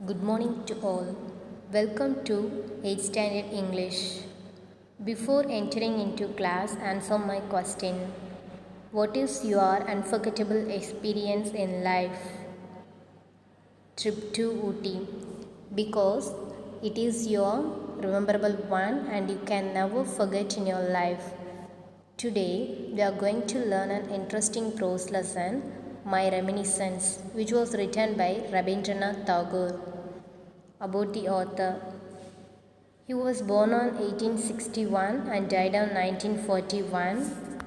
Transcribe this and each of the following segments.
Good morning to all. Welcome to 8th Standard English. Before entering into class, answer my question. What is your unforgettable experience in life? Trip to Ooty. Because it is your rememberable one and you can never forget in your life. Today, we are going to learn an interesting prose lesson, My Reminiscence, which was written by Rabindranath Tagore. About the author. He was born on 1861 and died on 1941.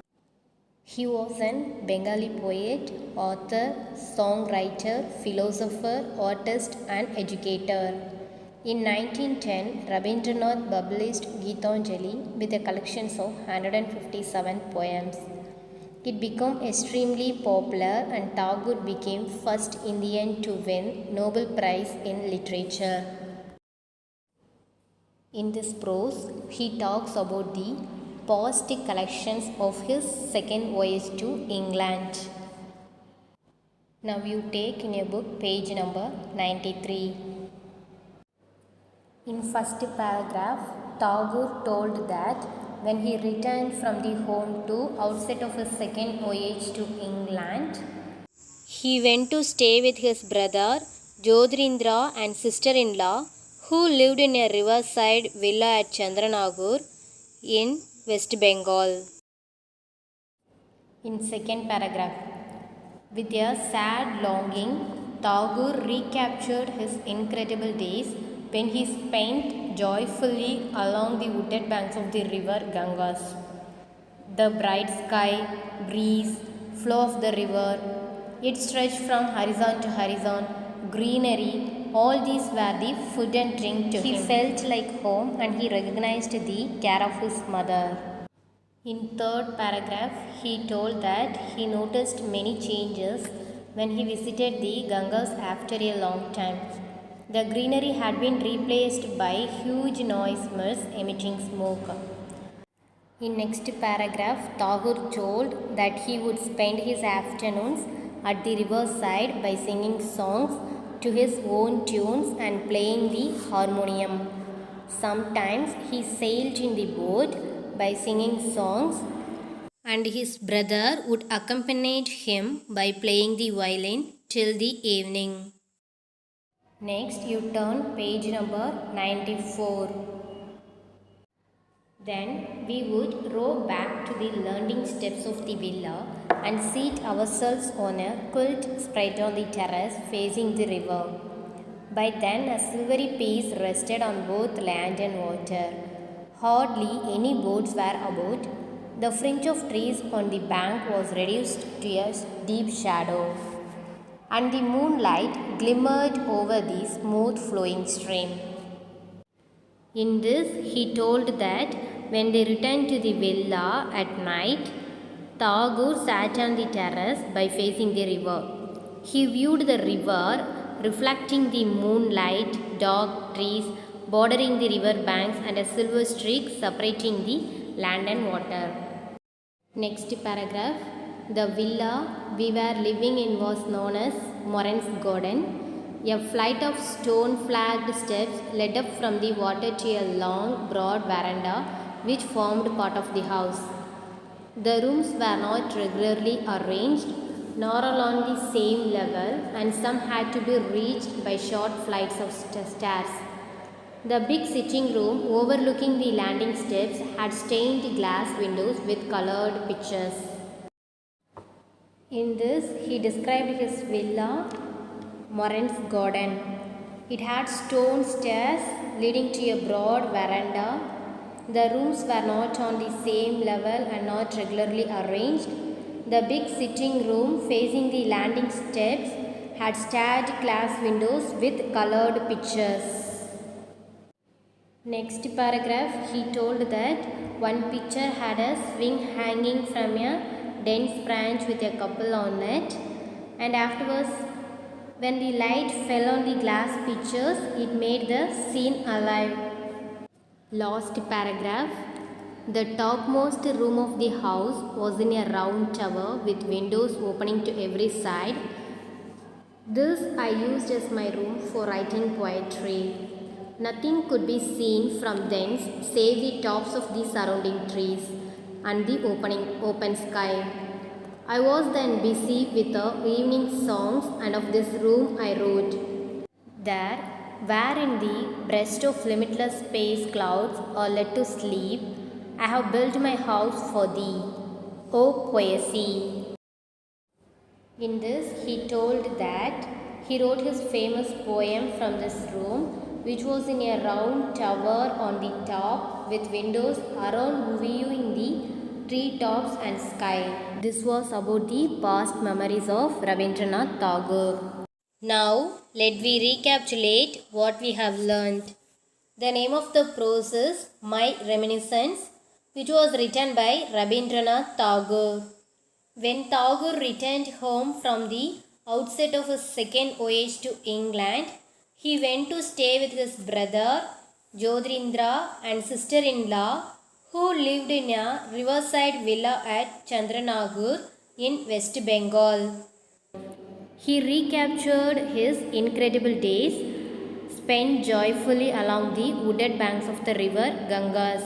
He was a Bengali poet, author, songwriter, philosopher, artist, and educator. In 1910, Rabindranath published Gitanjali with a collection of 157 poems. It became extremely popular and Tagore became first Indian to win Nobel Prize in Literature. In this prose, he talks about the past collections of his second voyage to England. Now you take in your book page number 93. In first paragraph, Tagore told that when he returned from the home to outset of his second voyage to England, he went to stay with his brother Jodhindra and sister-in-law who lived in a riverside villa at Chandranagar in West Bengal. In second paragraph, with a sad longing, Tagore recaptured his incredible days when he spent joyfully along the wooded banks of the river Ganges. The bright sky, breeze, flow of the river, it stretched from horizon to horizon, greenery, all these were the food and drink to him. He felt like home and he recognized the care of his mother. In third paragraph, he told that he noticed many changes when he visited the Ganges after a long time. The greenery had been replaced by huge noise mills emitting smoke. In next paragraph, Tagore told that he would spend his afternoons at the riverside by singing songs to his own tunes and playing the harmonium. Sometimes he sailed in the boat by singing songs and his brother would accompany him by playing the violin till the evening. Next, you turn page number 94. Then we would row back to the landing steps of the villa and seat ourselves on a quilt spread on the terrace facing the river. By then, a silvery peace rested on both land and water. Hardly any boats were about. The fringe of trees on the bank was reduced to a deep shadow, and the moonlight glimmered over the smooth flowing stream. In this, he told that when they returned to the villa at night, Tagore sat on the terrace by facing the river. He viewed the river reflecting the moonlight, dark trees bordering the river banks and a silver streak separating the land and water. Next paragraph. The villa we were living in was known as Moran's Garden. A flight of stone-flagged steps led up from the water to a long, broad veranda which formed part of the house. The rooms were not regularly arranged, nor along the same level, and some had to be reached by short flights of stairs. The big sitting room overlooking the landing steps had stained glass windows with colored pictures. In this, he described his villa, Moran's Garden. It had stone stairs leading to a broad veranda. The rooms were not on the same level and not regularly arranged. The big sitting room facing the landing steps had stained glass windows with colored pictures. Next paragraph, he told that one picture had a swing hanging from a dense branch with a couple on it, and afterwards, when the light fell on the glass pictures, it made the scene alive. Last paragraph. The topmost room of the house was in a round tower with windows opening to every side. This I used as my room for writing poetry. Nothing could be seen from thence save the tops of the surrounding trees and the open sky. I was then busy with the evening songs, and of this room I wrote. There, where in the breast of limitless space clouds are led to sleep, I have built my house for thee, O poesy. In this, he told that he wrote his famous poem from this room, which was in a round tower on the top with windows around viewing the tree tops and sky. This was about the past memories of Rabindranath Tagore. Now, let we recapitulate what we have learned. The name of the prose is My Reminiscence, which was written by Rabindranath Tagore. When Tagore returned home from the outset of his second voyage to England, he went to stay with his brother Jodhindra and sister-in-law who lived in a riverside villa at Chandranagar in West Bengal. He recaptured his incredible days spent joyfully along the wooded banks of the river Ganges.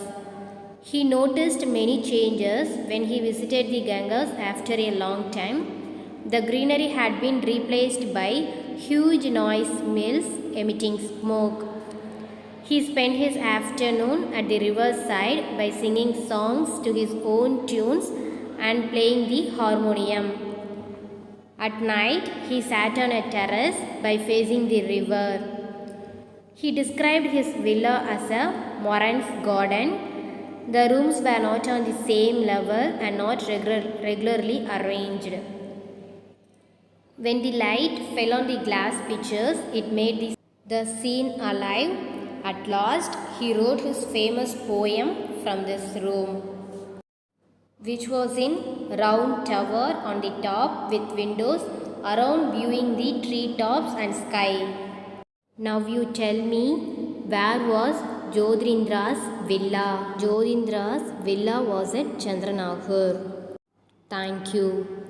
He noticed many changes when he visited the Ganges after a long time. The greenery had been replaced by huge noise mills emitting smoke. He spent his afternoon at the riverside by singing songs to his own tunes and playing the harmonium. At night, he sat on a terrace by facing the river. He described his villa as a Moran's garden. The rooms were not on the same level and not regularly arranged. When the light fell on the glass pictures, it made the scene alive. At last, he wrote his famous poem from this room, which was in round tower on the top with windows around viewing the tree tops and sky. Now you tell me, where was Jodhindra's villa? Jodhindra's villa was at Chandranagar. Thank you.